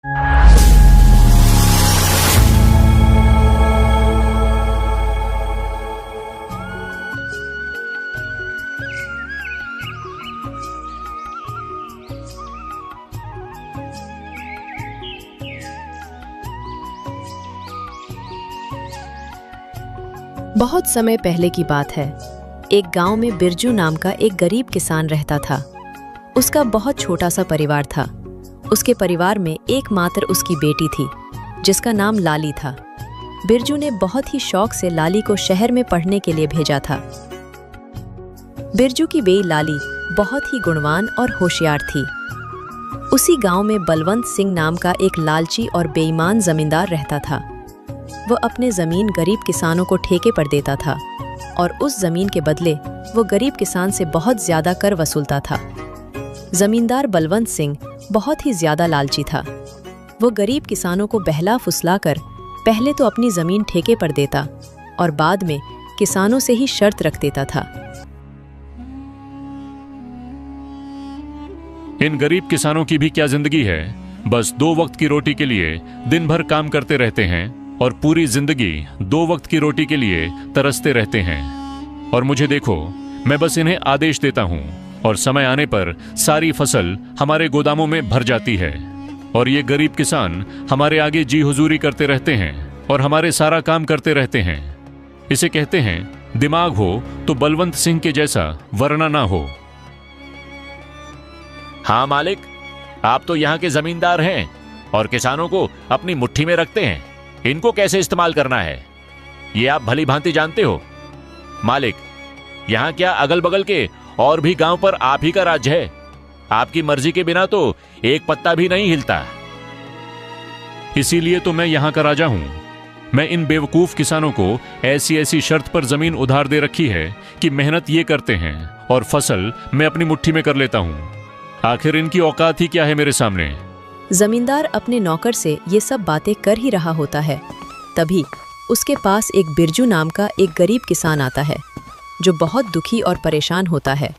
बहुत समय पहले की बात है। एक गांव में बिरजू नाम का एक गरीब किसान रहता था। उसका बहुत छोटा सा परिवार था। उसके परिवार में एकमात्र उसकी बेटी थी, जिसका नाम लाली था। बिरजू ने बहुत ही शौक से लाली को शहर में पढ़ने के लिए भेजा था। बिरजू की बेटी लाली बहुत ही गुणवान और होशियार थी। उसी गांव में बलवंत सिंह नाम का एक लालची और बेईमान जमींदार रहता था। वो अपने जमीन गरीब किसानों को ठेके पर देता था और उस जमीन के बदले वो गरीब किसान से बहुत ज्यादा कर वसूलता था। जमींदार बलवंत सिंह बहुत ही ज्यादा लालची था। वो गरीब किसानों को बहला फुसलाकर पहले तो अपनी जमीन ठेके पर देता और बाद में किसानों से ही शर्त रख देता था। इन गरीब किसानों की भी क्या जिंदगी है। बस 2 वक्त की रोटी के लिए दिन भर काम करते रहते हैं और पूरी जिंदगी 2 वक्त की रोटी के लिए तरसते रहते हैं। और मुझे देखो, मैं बस इन्हें आदेश देता हूं और समय आने पर सारी फसल हमारे गोदामों में भर जाती है और ये गरीब किसान हमारे आगे जी हुजूरी करते रहते हैं और हमारे सारा काम करते रहते हैं। इसे कहते हैं दिमाग हो तो बलवंत सिंह के जैसा, वरना ना हो। हाँ मालिक, आप तो यहाँ के जमींदार हैं और किसानों को अपनी मुट्ठी में रखते हैं। इनको कैसे इस्तेमाल करना है ये आप भली भांति जानते हो। मालिक, यहाँ क्या अगल बगल के और भी गांव पर आप ही का राज्य है। आपकी मर्जी के बिना तो एक पत्ता भी नहीं हिलता। इसीलिए तो मैं यहाँ का राजा हूँ। मैं इन बेवकूफ किसानों को ऐसी ऐसी शर्त पर जमीन उधार दे रखी है कि मेहनत ये करते हैं और फसल मैं अपनी मुट्ठी में कर लेता हूँ। आखिर इनकी औकात ही क्या है मेरे सामने। जमींदार अपने नौकर से ये सब बातें कर ही रहा होता है, तभी उसके पास एक बिरजू नाम का एक गरीब किसान आता है, जो बहुत दुखी और परेशान होता है।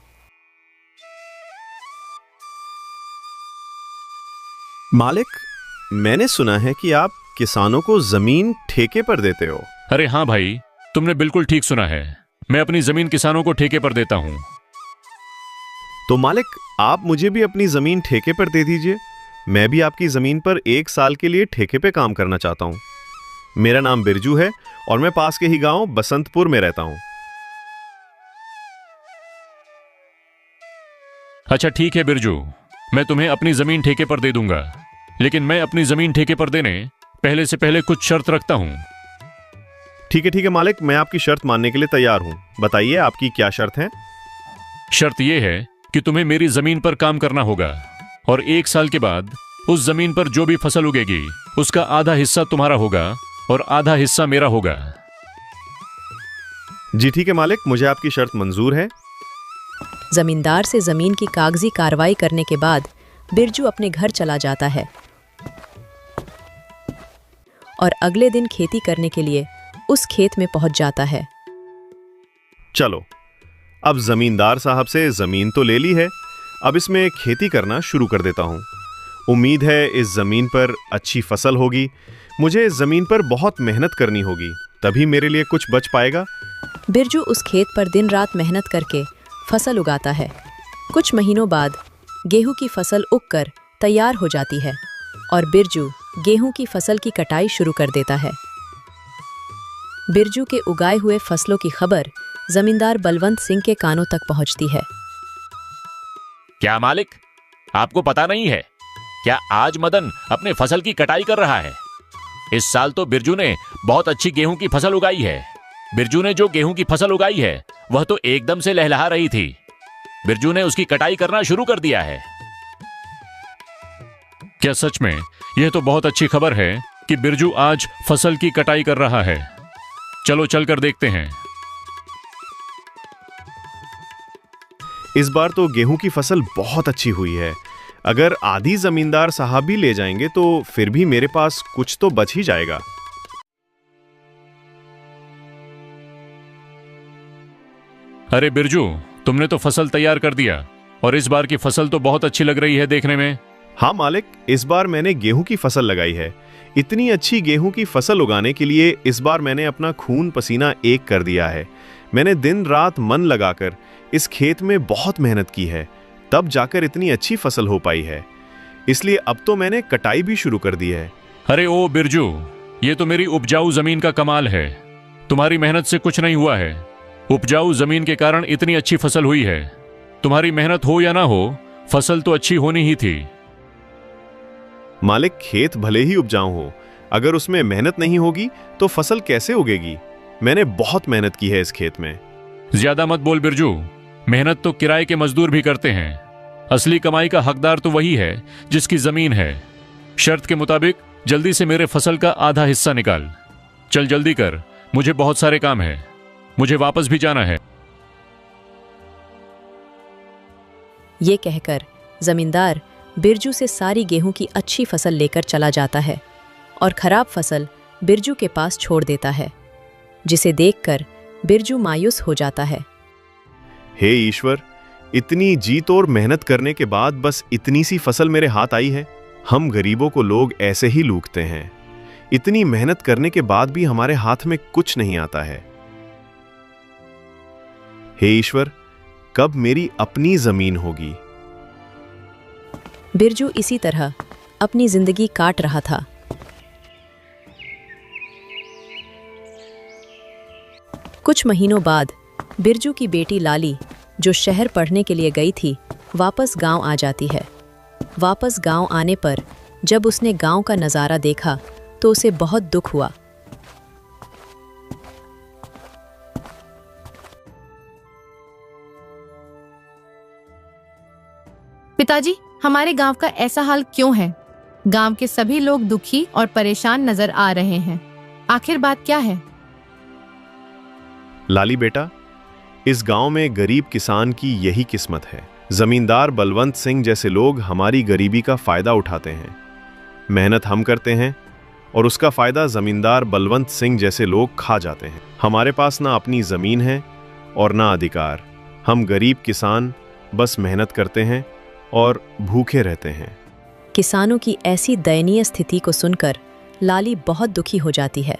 मालिक, मैंने सुना है कि आप किसानों को जमीन ठेके पर देते हो। अरे हाँ भाई, तुमने बिल्कुल ठीक सुना है। मैं अपनी जमीन किसानों को ठेके पर देता हूँ। तो मालिक, आप मुझे भी अपनी जमीन ठेके पर दे दीजिए। मैं भी आपकी जमीन पर 1 साल के लिए ठेके पे काम करना चाहता हूँ। मेरा नाम बिरजू है और मैं पास के ही गांव बसंतपुर में रहता हूँ। अच्छा ठीक है बिरजू, मैं तुम्हें अपनी जमीन ठेके पर दे दूंगा, लेकिन मैं अपनी जमीन ठेके पर देने पहले से पहले कुछ शर्त रखता हूँ। ठीक है मालिक, मैं आपकी शर्त मानने के लिए तैयार हूँ। बताइए आपकी क्या शर्त है। शर्त यह है कि तुम्हें मेरी जमीन पर काम करना होगा और 1 साल के बाद उस जमीन पर जो भी फसल उगेगी उसका आधा हिस्सा तुम्हारा होगा और आधा हिस्सा मेरा होगा। जी ठीक है मालिक, मुझे आपकी शर्त मंजूर है। जमींदार से जमीन की कागजी कार्रवाई करने के बाद बिरजू अपने घर चला जाता है और अगले दिन खेती करने के लिए उस खेत में पहुंच जाता है। चलो, अब जमींदार साहब से जमीन तो ले ली है, अब इसमें खेती करना शुरू कर देता हूँ। उम्मीद है इस जमीन पर अच्छी फसल होगी। मुझे इस जमीन पर बहुत मेहनत करनी होगी, तभी मेरे लिए कुछ बच पाएगा। बिरजू उस खेत पर दिन रात मेहनत करके फसल उगाता है। कुछ महीनों बाद गेहूं की फसल उगकर तैयार हो जाती है और बिरजू गेहूं की फसल की कटाई शुरू कर देता है। बिरजू के उगाए हुए फसलों की खबर जमींदार बलवंत सिंह के कानों तक पहुंचती है। क्या मालिक, आपको पता नहीं है क्या आज मदन अपने फसल की कटाई कर रहा है। इस साल तो बिरजू ने बहुत अच्छी गेहूं की फसल उगाई है। बिरजू ने जो गेहूं की फसल उगाई है वह तो एकदम से लहलहा रही थी। बिरजू ने उसकी कटाई करना शुरू कर दिया है। क्या सच में? यह तो बहुत अच्छी खबर है कि बिरजू आज फसल की कटाई कर रहा है। चलो चलकर देखते हैं। इस बार तो गेहूं की फसल बहुत अच्छी हुई है। अगर आधी जमींदार साहब भी ले जाएंगे तो फिर भी मेरे पास कुछ तो बच ही जाएगा। अरे बिरजू, तुमने तो फसल तैयार कर दिया और इस बार की फसल तो बहुत अच्छी लग रही है देखने में। हाँ मालिक, इस बार मैंने गेहूं की फसल लगाई है। इतनी अच्छी गेहूं की फसल उगाने के लिए इस बार मैंने अपना खून पसीना एक कर दिया है। मैंने दिन रात मन लगाकर इस खेत में बहुत मेहनत की है, तब जाकर इतनी अच्छी फसल हो पाई है। इसलिए अब तो मैंने कटाई भी शुरू कर दी है। अरे ओ बिरजू, ये तो मेरी उपजाऊ जमीन का कमाल है। तुम्हारी मेहनत से कुछ नहीं हुआ है। उपजाऊ जमीन के कारण इतनी अच्छी फसल हुई है। तुम्हारी मेहनत हो या ना हो, फसल तो अच्छी होनी ही थी। मालिक, खेत भले ही उपजाऊ हो, अगर उसमें मेहनत नहीं होगी तो फसल कैसे उगेगी? मैंने बहुत मेहनत की है इस खेत में। ज्यादा मत बोल बिरजू, मेहनत तो किराए के मजदूर भी करते हैं। असली कमाई का हकदार तो वही है जिसकी जमीन है। शर्त के मुताबिक जल्दी से मेरे फसल का आधा हिस्सा निकाल। चल जल्दी कर, मुझे बहुत सारे काम है, मुझे वापस भी जाना है। ये कहकर जमींदार बिरजू से सारी गेहूं की अच्छी फसल लेकर चला जाता है और खराब फसल बिरजू के पास छोड़ देता है, जिसे देखकर बिरजू मायूस हो जाता है। हे ईश्वर, इतनी जी तोड़ मेहनत करने के बाद बस इतनी सी फसल मेरे हाथ आई है। हम गरीबों को लोग ऐसे ही लूटते हैं। इतनी मेहनत करने के बाद भी हमारे हाथ में कुछ नहीं आता है। हे ईश्वर, कब मेरी अपनी जमीन होगी? बिरजू इसी तरह अपनी जिंदगी काट रहा था। कुछ महीनों बाद बिरजू की बेटी लाली, जो शहर पढ़ने के लिए गई थी, वापस गांव आ जाती है। वापस गांव आने पर जब उसने गांव का नज़ारा देखा तो उसे बहुत दुख हुआ। पिताजी, हमारे गांव का ऐसा हाल क्यों है? गांव के सभी लोग दुखी और परेशान नजर आ रहे हैं। आखिर बात क्या है? लाली बेटा, इस गांव में गरीब किसान की यही किस्मत है। जमींदार बलवंत सिंह जैसे लोग हमारी गरीबी का फायदा उठाते हैं। मेहनत हम करते हैं और उसका फायदा जमींदार बलवंत सिंह जैसे लोग खा जाते हैं। हमारे पास ना अपनी जमीन है और ना अधिकार। हम गरीब किसान बस मेहनत करते हैं और भूखे रहते हैं। किसानों की ऐसी दयनीय स्थिति को सुनकर लाली बहुत दुखी हो जाती है।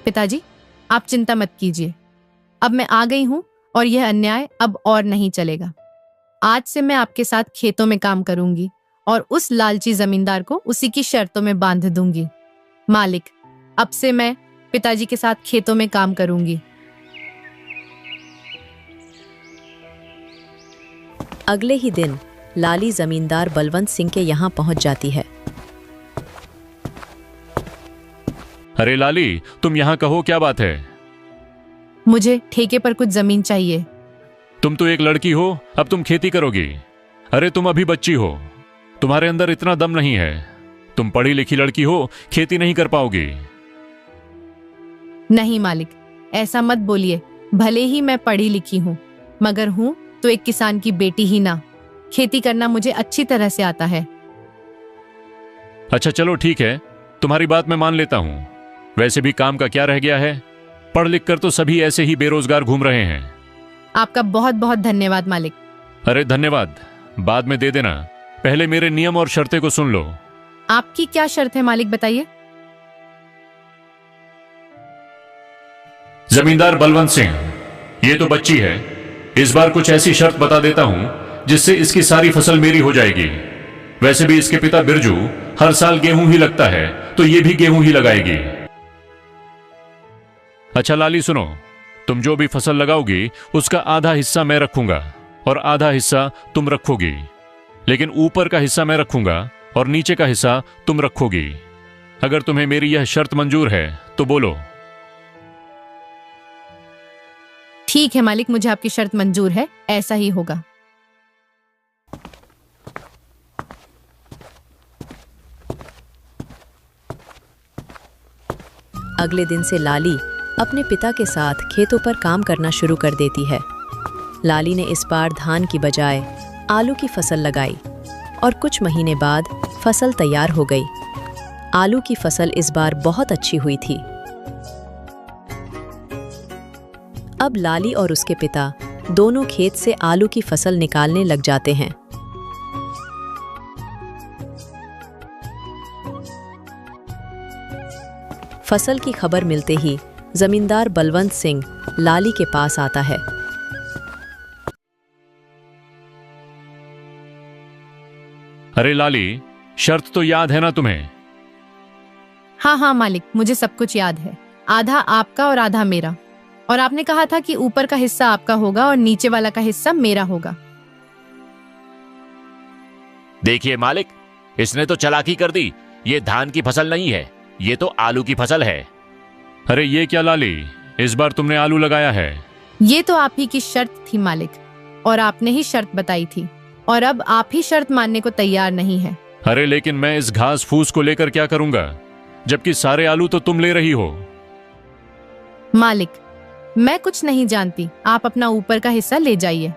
पिताजी, आप चिंता मत कीजिए। अब मैं आ गई हूँ और यह अन्याय अब और नहीं चलेगा। आज से मैं आपके साथ खेतों में काम करूंगी और उस लालची जमींदार को उसी की शर्तों में बांध दूंगी। मालिक, अब से मैं पिताजी के साथ खेतों में काम करूंगी। अगले ही दिन लाली जमींदार बलवंत सिंह के यहाँ पहुंच जाती है। अरे लाली, तुम यहाँ कहो, क्या बात है? मुझे ठेके पर कुछ जमीन चाहिए। तुम तो एक लड़की हो, अब तुम खेती करोगी? अरे तुम अभी बच्ची हो, तुम्हारे अंदर इतना दम नहीं है। तुम पढ़ी लिखी लड़की हो, खेती नहीं कर पाओगी। नहीं मालिक, ऐसा मत बोलिए। भले ही मैं पढ़ी लिखी हूँ, मगर हूँ तो एक किसान की बेटी ही ना। खेती करना मुझे अच्छी तरह से आता है। अच्छा चलो ठीक है, तुम्हारी बात मैं मान लेता हूँ। वैसे भी काम का क्या रह गया है? पढ़ लिख कर तो सभी ऐसे ही बेरोजगार घूम रहे हैं। आपका बहुत बहुत धन्यवाद मालिक। अरे धन्यवाद बाद में दे देना, पहले मेरे नियम और शर्तें को सुन लो। आपकी क्या शर्त है मालिक, बताइए। जमींदार बलवंत सिंह, ये तो बच्ची है। इस बार कुछ ऐसी शर्त बता देता हूं जिससे इसकी सारी फसल मेरी हो जाएगी। वैसे भी इसके पिता बिरजू हर साल गेहूं ही लगता है, तो ये भी गेहूं ही लगाएगी। अच्छा लाली सुनो, तुम जो भी फसल लगाओगी उसका आधा हिस्सा मैं रखूंगा और आधा हिस्सा तुम रखोगी। लेकिन ऊपर का हिस्सा मैं रखूंगा और नीचे का हिस्सा तुम रखोगी। अगर तुम्हें मेरी यह शर्त मंजूर है तो बोलो। ठीक है मालिक, मुझे आपकी शर्त मंजूर है, ऐसा ही होगा। अगले दिन से लाली अपने पिता के साथ खेतों पर काम करना शुरू कर देती है। लाली ने इस बार धान की बजाय आलू की फसल लगाई और कुछ महीने बाद फसल तैयार हो गई। आलू की फसल इस बार बहुत अच्छी हुई थी। अब लाली और उसके पिता दोनों खेत से आलू की फसल निकालने लग जाते हैं। फसल की खबर मिलते ही जमींदार बलवंत सिंह लाली के पास आता है। अरे लाली, शर्त तो याद है ना तुम्हें? हाँ हाँ मालिक, मुझे सब कुछ याद है। आधा आपका और आधा मेरा। और आपने कहा था कि ऊपर का हिस्सा आपका होगा और नीचे वाला का हिस्सा मेरा होगा। देखिए मालिक, इसने तो चालाकी कर दी। ये धान की फसल नहीं है, ये तो आलू की फसल है। अरे ये क्या लाली, इस बार तुमने आलू लगाया है? ये तो आप ही की शर्त थी मालिक, और आपने ही शर्त बताई थी, और अब आप ही शर्त मानने को तैयार नहीं है। अरे लेकिन मैं इस घास फूस को लेकर क्या करूंगा, जबकि सारे आलू तो तुम ले रही हो। मालिक, मैं कुछ नहीं जानती, आप अपना ऊपर का हिस्सा ले जाइए।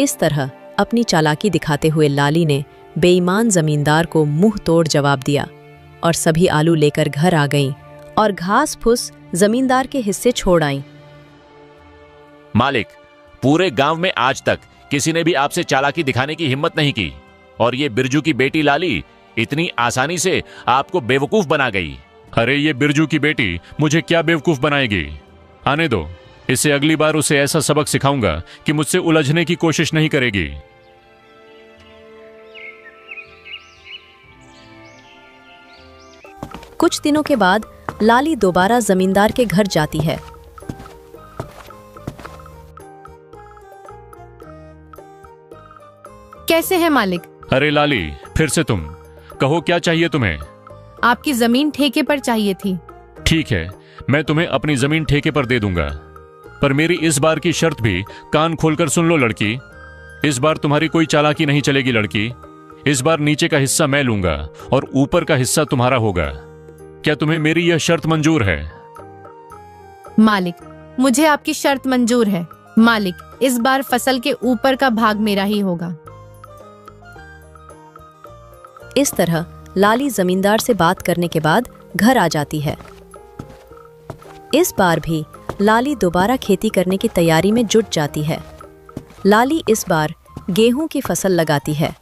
इस तरह अपनी चालाकी दिखाते हुए लाली ने बेईमान जमींदार को मुंह तोड़ जवाब दिया और सभी आलू लेकर घर आ गईं और घास फूस जमींदार के हिस्से छोड़ आईं। मालिक, पूरे गांव में आज तक किसी ने भी आपसे चालाकी दिखाने की हिम्मत नहीं की, और ये बिरजू की बेटी लाली इतनी आसानी से आपको बेवकूफ बना गई। अरे ये बिरजू की बेटी मुझे क्या बेवकूफ बनाएगी? आने दो, इसे अगली बार उसे ऐसा सबक सिखाऊंगा कि मुझसे उलझने की कोशिश नहीं करेगी। कुछ दिनों के बाद लाली दोबारा जमींदार के घर जाती है। कैसे है मालिक? अरे लाली, फिर से तुम कहो, क्या चाहिए तुम्हें? आपकी जमीन ठेके पर चाहिए थी। ठीक है, मैं तुम्हें अपनी जमीन ठेके पर दे दूंगा, पर मेरी इस बार की शर्त भी कान खोलकर सुन लो लड़की। इस बार तुम्हारी कोई चालाकी नहीं चलेगी लड़की। इस बार नीचे का हिस्सा मैं लूंगा और ऊपर का हिस्सा तुम्हारा होगा। क्या तुम्हें मेरी यह शर्त मंजूर है? मालिक, मुझे आपकी शर्त मंजूर है। मालिक, इस बार फसल के ऊपर का भाग मेरा ही होगा। इस तरह लाली जमींदार से बात करने के बाद घर आ जाती है। इस बार भी लाली दोबारा खेती करने की तैयारी में जुट जाती है। लाली इस बार गेहूं की फसल लगाती है।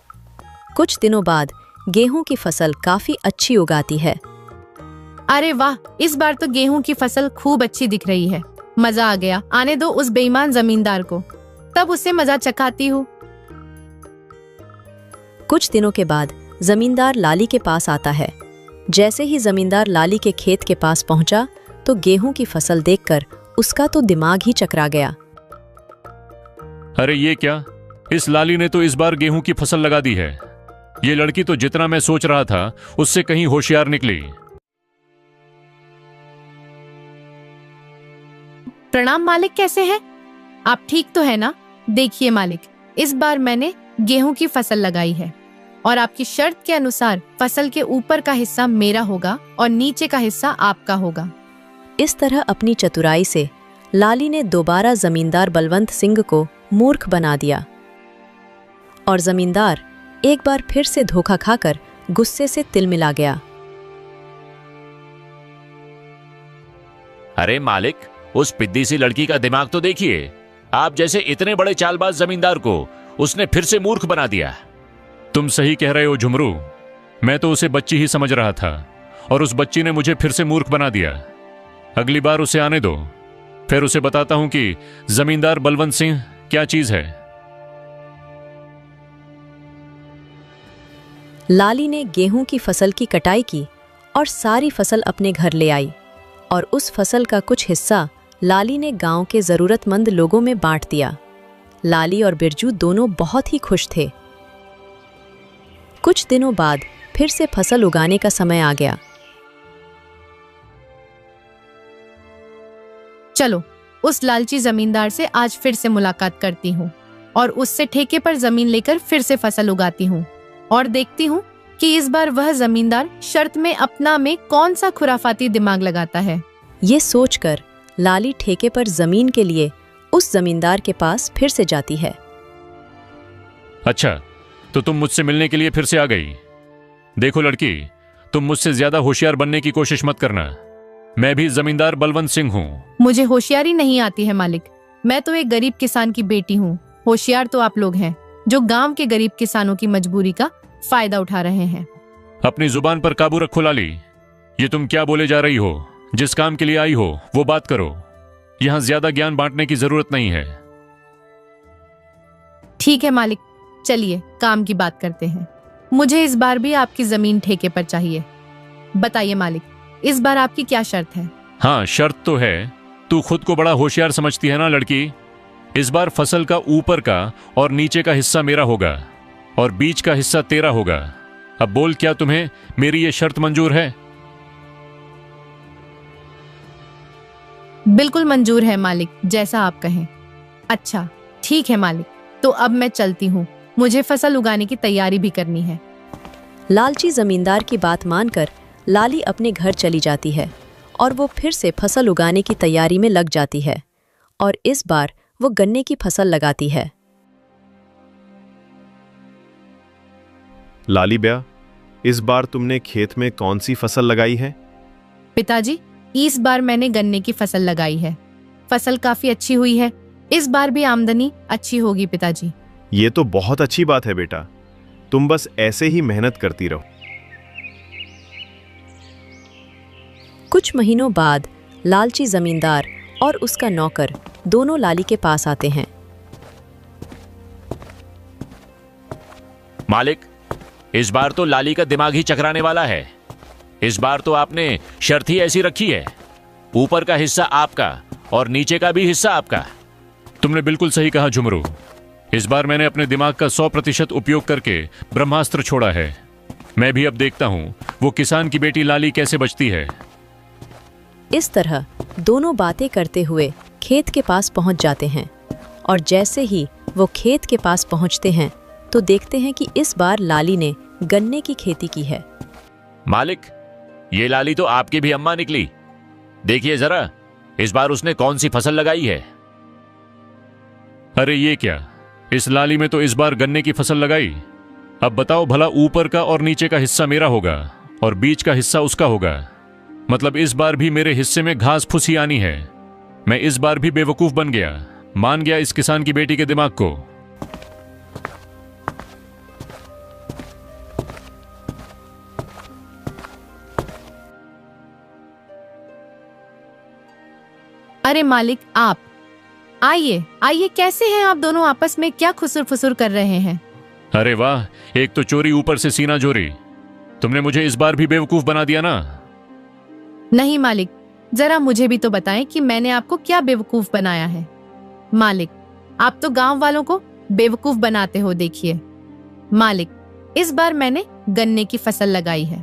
कुछ दिनों बाद गेहूं की फसल काफी अच्छी उगाती है। अरे वाह, इस बार तो गेहूं की फसल खूब अच्छी दिख रही है। मजा आ गया। आने दो उस बेईमान जमींदार को, तब उसे मजा चखाती हूँ। कुछ दिनों के बाद जमींदार लाली के पास आता है। जैसे ही जमींदार लाली के खेत के पास पहुंचा तो गेहूं की फसल देखकर उसका तो दिमाग ही चकरा गया। अरे ये क्या, इस लाली ने तो इस बार गेहूं की फसल लगा दी है। ये लड़की तो जितना मैं सोच रहा था उससे कहीं होशियार निकली। प्रणाम मालिक, कैसे हैं? आप ठीक तो है ना? देखिए मालिक, इस बार मैंने गेहूं की फसल लगाई है और आपकी शर्त के अनुसार फसल के ऊपर का हिस्सा मेरा होगा और नीचे का हिस्सा आपका होगा। इस तरह अपनी चतुराई से लाली ने दोबारा जमींदार बलवंत सिंह को मूर्ख बना दिया और जमींदार एक बार फिर से धोखा खाकर गुस्से से तिलमिला गया। अरे मालिक, उस पिद्दी सी लड़की का दिमाग तो देखिए। आप जैसे इतने बड़े चालबाज जमींदार को उसने फिर से मूर्ख बना दिया। तुम सही कह रहे हो झुमरू, मैं तो उसे बच्ची ही समझ रहा था और उस बच्ची ने मुझे फिर से मूर्ख बना दिया। अगली बार उसे आने दो, फिर उसे बताता हूं कि जमींदार बलवंत सिंह क्या चीज है। लाली ने गेहूं की फसल की कटाई की और सारी फसल अपने घर ले आई और उस फसल का कुछ हिस्सा लाली ने गांव के जरूरतमंद लोगों में बांट दिया। लाली और बिरजू दोनों बहुत ही खुश थे। कुछ दिनों बाद फिर से फसल उगाने का समय आ गया। चलो, उस लालची जमींदार से आज फिर से मुलाकात करती हूँ और उससे ठेके पर जमीन लेकर फिर से फसल उगाती हूँ और देखती हूँ कि इस बार वह जमींदार शर्त में अपना में कौन सा खुराफाती दिमाग लगाता है। ये सोचकर लाली ठेके पर जमीन के लिए उस जमींदार के पास फिर से जाती है। अच्छा, तो तुम मुझसे मिलने के लिए फिर से आ गई। देखो लड़की, तुम मुझसे ज्यादा होशियार बनने की कोशिश मत करना। मैं भी जमींदार बलवंत सिंह हूँ। मुझे होशियारी नहीं आती है मालिक। मैं तो एक गरीब किसान की बेटी हूँ। होशियार तो आप लोग हैं जो गांव के गरीब किसानों की मजबूरी का फायदा उठा रहे हैं। अपनी जुबान पर काबू रखो लाली। ये तुम क्या बोले जा रही हो? जिस काम के लिए आई हो वो बात करो। यहां ज्यादा ज्ञान बांटने की जरूरत नहीं है। ठीक है मालिक, चलिए काम की बात करते हैं। मुझे इस बार भी आपकी जमीन ठेके पर चाहिए। बताइए मालिक, इस बार आपकी क्या शर्त है? हाँ, शर्त तो है। तू खुद को बड़ा होशियार समझती है ना लड़की। इस बार फसल का ऊपर का और नीचे का हिस्सा मेरा होगा और बीच का हिस्सा तेरा होगा। अब बोल, क्या तुम्हें मेरी ये शर्त मंजूर है? बिल्कुल मंजूर है मालिक, जैसा आप कहें। अच्छा ठीक है मालिक, तो अब मैं चलती हूँ, मुझे फसल उगाने की तैयारी भी करनी है। लालची जमींदार की बात मानकर लाली अपने घर चली जाती है और वो फिर से फसल उगाने की तैयारी में लग जाती है और इस बार वो गन्ने की फसल लगाती है। लाली ब्या, इस बार तुमने खेत में कौन सी फसल लगाई है? पिताजी, इस बार मैंने गन्ने की फसल लगाई है। फसल काफी अच्छी हुई है। इस बार भी आमदनी अच्छी होगी पिताजी। ये तो बहुत अच्छी बात है बेटा, तुम बस ऐसे ही मेहनत करती रहो। कुछ महीनों बाद लालची जमींदार और उसका नौकर दोनों लाली के पास आते हैं। मालिक, इस बार तो लाली का दिमाग ही चकराने वाला है। इस बार तो आपने शर्त ही ऐसी रखी है, ऊपर का हिस्सा आपका और नीचे का भी हिस्सा आपका। तुमने बिल्कुल सही कहा झुमरू। इस बार मैंने अपने दिमाग का 100% उपयोग करके ब्रह्मास्त्र छोड़ा है। मैं भी अब देखता हूं वो किसान की बेटी लाली कैसे बचती है। इस तरह दोनों बातें करते हुए खेत के पास पहुंच जाते हैं और जैसे ही वो खेत के पास पहुंचते हैं तो देखते हैं कि इस बार लाली ने गन्ने की खेती की है। मालिक, ये लाली तो आपकी भी अम्मा निकली। देखिए जरा, इस बार उसने कौन सी फसल लगाई है। अरे ये क्या, इस लाली में तो इस बार गन्ने की फसल लगाई। अब बताओ भला, ऊपर का और नीचे का हिस्सा मेरा होगा और बीच का हिस्सा उसका होगा। मतलब इस बार भी मेरे हिस्से में घास फूसी आनी है। मैं इस बार भी बेवकूफ बन गया, मान गया इस किसान की बेटी के दिमाग को। अरे मालिक, आप आइए आइए, कैसे हैं आप दोनों? आपस में क्या खुसुर फुसुर कर रहे हैं? अरे वाह, एक तो चोरी ऊपर से सीना जोरी। तुमने मुझे इस बार भी बेवकूफ बना दिया ना। नहीं मालिक, जरा मुझे भी तो बताएं कि मैंने आपको क्या बेवकूफ बनाया है। मालिक, आप तो गांव वालों को बेवकूफ बनाते हो। देखिए मालिक, इस बार मैंने गन्ने की फसल लगाई है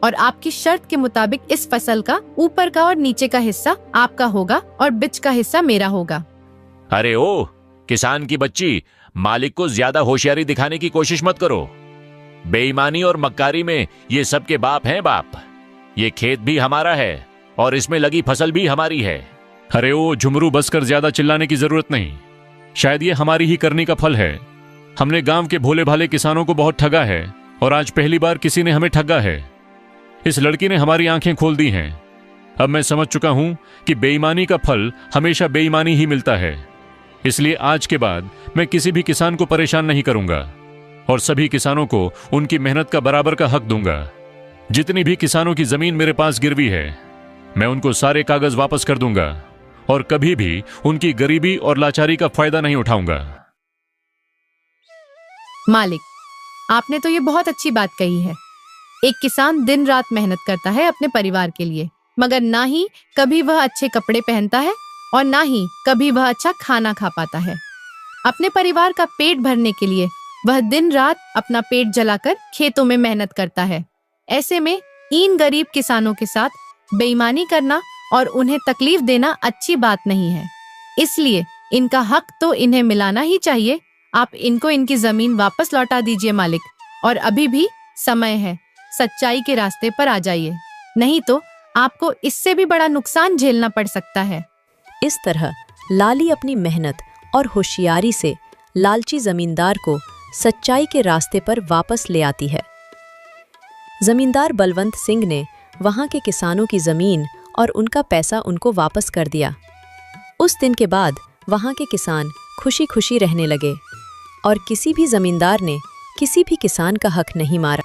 और आपकी शर्त के मुताबिक इस फसल का ऊपर का और नीचे का हिस्सा आपका होगा और बीच का हिस्सा मेरा होगा। अरे ओ किसान की बच्ची, मालिक को ज्यादा होशियारी दिखाने की कोशिश मत करो। बेईमानी और मक्कारी में ये सबके बाप हैं बाप। ये खेत भी हमारा है और इसमें लगी फसल भी हमारी है। अरे ओ झुमरू, बस कर, ज्यादा चिल्लाने की जरूरत नहीं। शायद ये हमारी ही करनी का फल है। हमने गांव के भोले भाले किसानों को बहुत ठगा है और आज पहली बार किसी ने हमें ठगा है। इस लड़की ने हमारी आंखें खोल दी हैं। अब मैं समझ चुका हूं कि बेईमानी का फल हमेशा बेईमानी ही मिलता है। इसलिए आज के बाद मैं किसी भी किसान को परेशान नहीं करूंगा और सभी किसानों को उनकी मेहनत का बराबर का हक दूंगा। जितनी भी किसानों की जमीन मेरे पास गिरवी है, मैं उनको सारे कागज वापस कर दूंगा और कभी भी उनकी गरीबी और लाचारी का फायदा नहीं उठाऊंगा। मालिक, आपने तो ये बहुत अच्छी बात कही है। एक किसान दिन रात मेहनत करता है अपने परिवार के लिए, मगर ना ही कभी वह अच्छे कपड़े पहनता है और ना ही कभी वह अच्छा खाना खा पाता है। अपने परिवार का पेट भरने के लिए वह दिन रात अपना पेट जलाकर खेतों में मेहनत करता है। ऐसे में इन गरीब किसानों के साथ बेईमानी करना और उन्हें तकलीफ देना अच्छी बात नहीं है। इसलिए इनका हक तो इन्हें मिलाना ही चाहिए। आप इनको इनकी जमीन वापस लौटा दीजिए मालिक, और अभी भी समय है, सच्चाई के रास्ते पर आ जाइए, नहीं तो आपको इससे भी बड़ा नुकसान झेलना पड़ सकता है। इस तरह लाली अपनी मेहनत और होशियारी से लालची जमींदार को सच्चाई के रास्ते पर वापस ले आती है। जमींदार बलवंत सिंह ने वहां के किसानों की जमीन और उनका पैसा उनको वापस कर दिया। उस दिन के बाद वहां के किसान खुशी खुशी रहने लगे और किसी भी जमींदार ने किसी भी किसान का हक नहीं मारा।